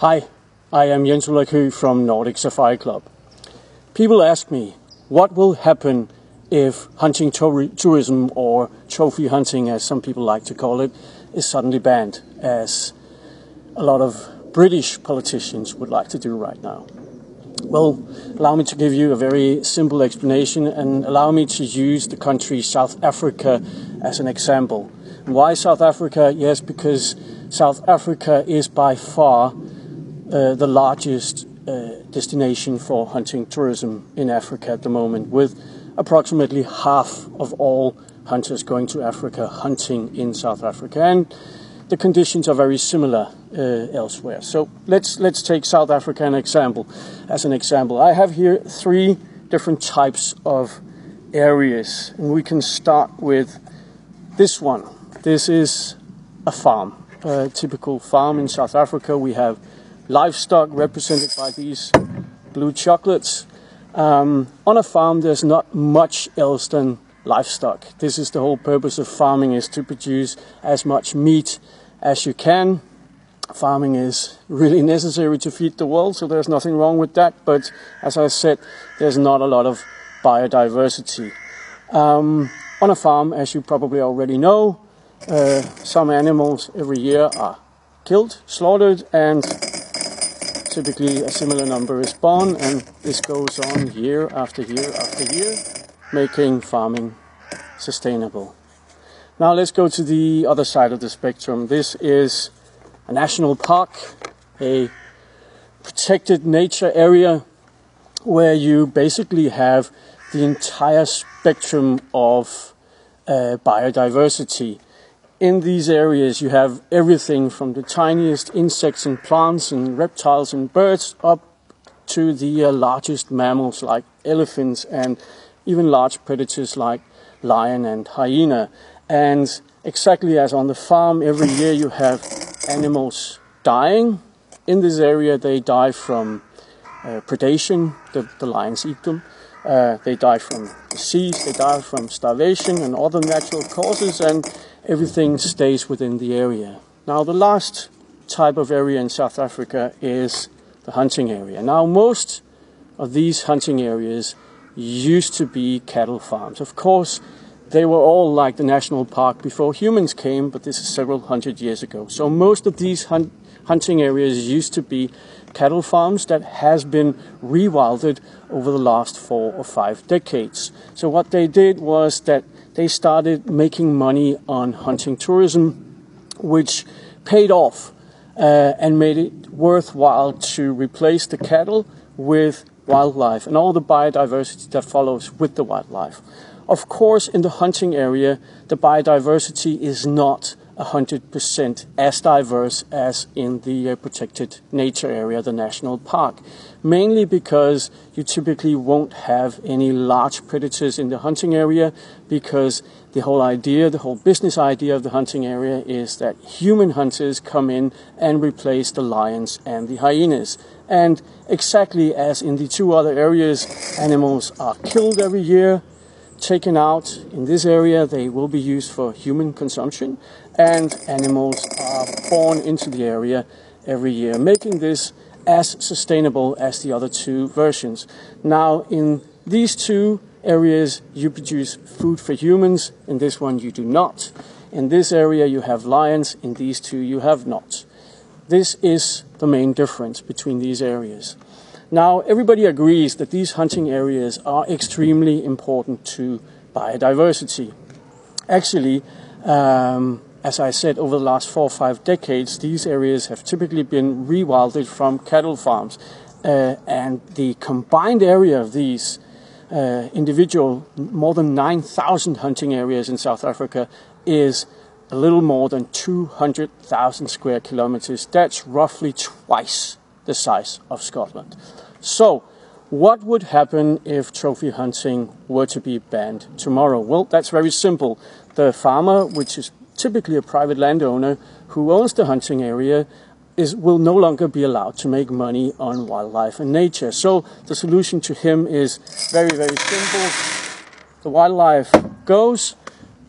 Hi, I am Jens Ulrik Høgh from Nordic Safari Club. People ask me, what will happen if hunting tourism, or trophy hunting as some people like to call it, is suddenly banned, as a lot of British politicians would like to do right now? Well, allow me to give you a very simple explanation and allow me to use the country South Africa as an example. Why South Africa? Yes, because South Africa is by far the largest destination for hunting tourism in Africa at the moment, with approximately half of all hunters going to Africa hunting in South Africa, and the conditions are very similar elsewhere. So let's take South Africa as an example. I have here 3 different types of areas, and we can start with this one. This is a farm, a typical farm in South Africa. We have livestock represented by these blue chocolates. On a farm there's not much else than livestock. This is the whole purpose of farming, is to produce as much meat as you can. Farming is really necessary to feed the world, so there's nothing wrong with that, but as I said, there's not a lot of biodiversity. On a farm, as you probably already know, some animals every year are killed, slaughtered, and typically a similar number is born, and this goes on year after year after year, making farming sustainable. Now let's go to the other side of the spectrum. This is a national park, a protected nature area where you basically have the entire spectrum of biodiversity. In these areas you have everything from the tiniest insects and plants and reptiles and birds up to the largest mammals like elephants, and even large predators like lion and hyena. And exactly as on the farm, every year you have animals dying. In this area they die from predation, the lions eat them. They die from disease, they die from starvation and other natural causes, and everything stays within the area. Now the last type of area in South Africa is the hunting area. Now most of these hunting areas used to be cattle farms. Of course, they were all like the national park before humans came, but this is several hundred years ago. So most of these hunting areas used to be cattle farms that has been rewilded over the last 4 or 5 decades. So what they did was that they started making money on hunting tourism, which paid off and made it worthwhile to replace the cattle with wildlife and all the biodiversity that follows with the wildlife. Of course, in the hunting area, the biodiversity is not 100% as diverse as in the protected nature area, the national park. Mainly because you typically won't have any large predators in the hunting area, because the whole business idea of the hunting area is that human hunters come in and replace the lions and the hyenas. And exactly as in the 2 other areas, animals are killed every year, taken out. In this area they will be used for human consumption, and animals are born into the area every year, making this as sustainable as the other 2 versions. Now in these 2 areas you produce food for humans, in this one you do not. In this area you have lions, in these 2 you have not. This is the main difference between these areas. Now, everybody agrees that these hunting areas are extremely important to biodiversity. Actually, as I said, over the last 4 or 5 decades, these areas have typically been rewilded from cattle farms. And the combined area of these individual, more than 9,000 hunting areas in South Africa, is a little more than 200,000 square kilometers. That's roughly twice the size of Scotland. So, what would happen if trophy hunting were to be banned tomorrow? Well, that's very simple. The farmer, which is typically a private landowner who owns the hunting area, will no longer be allowed to make money on wildlife and nature. So the solution to him is very, very simple. The wildlife goes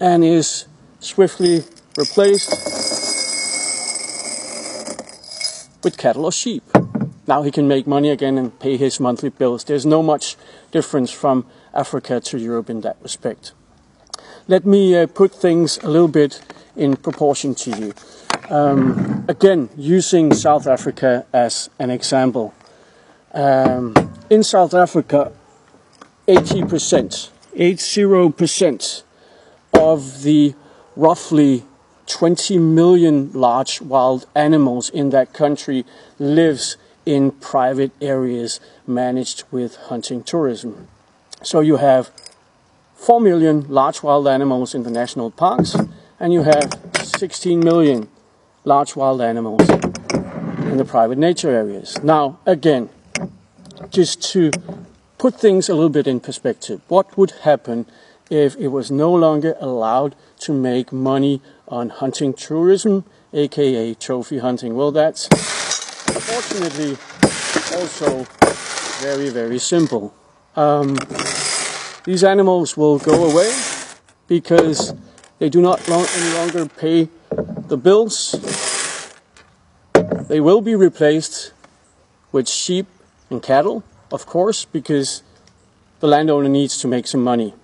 and is swiftly replaced with cattle or sheep. Now he can make money again and pay his monthly bills. There's no much difference from Africa to Europe in that respect. Let me put things a little bit in proportion to you. Again, using South Africa as an example. In South Africa, 80% of the roughly 20 million large wild animals in that country lives in private areas managed with hunting tourism. So you have 4 million large wild animals in the national parks, and you have 16 million large wild animals in the private nature areas. Now, again, just to put things a little bit in perspective, what would happen if it was no longer allowed to make money on hunting tourism, aka trophy hunting? Well, that's fortunately also very, very simple. These animals will go away because they do not any longer pay the bills. They will be replaced with sheep and cattle, of course, because the landowner needs to make some money.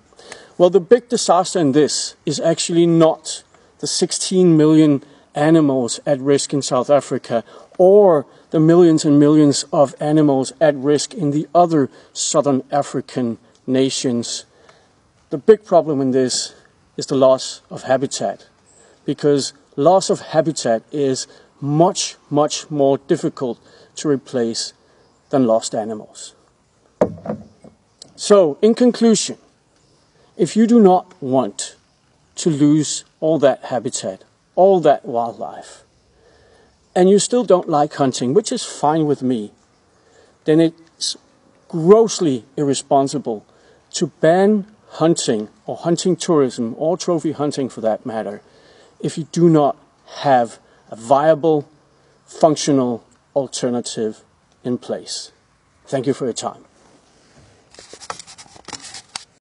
Well, the big disaster in this is actually not the 16 million animals at risk in South Africa or the millions and millions of animals at risk in the other southern African nations. The big problem in this is the loss of habitat, because loss of habitat is much, much more difficult to replace than lost animals. So, in conclusion, if you do not want to lose all that habitat, all that wildlife, and you still don't like hunting, which is fine with me, then it's grossly irresponsible to ban hunting or hunting tourism or trophy hunting for that matter if you do not have a viable, functional alternative in place. Thank you for your time.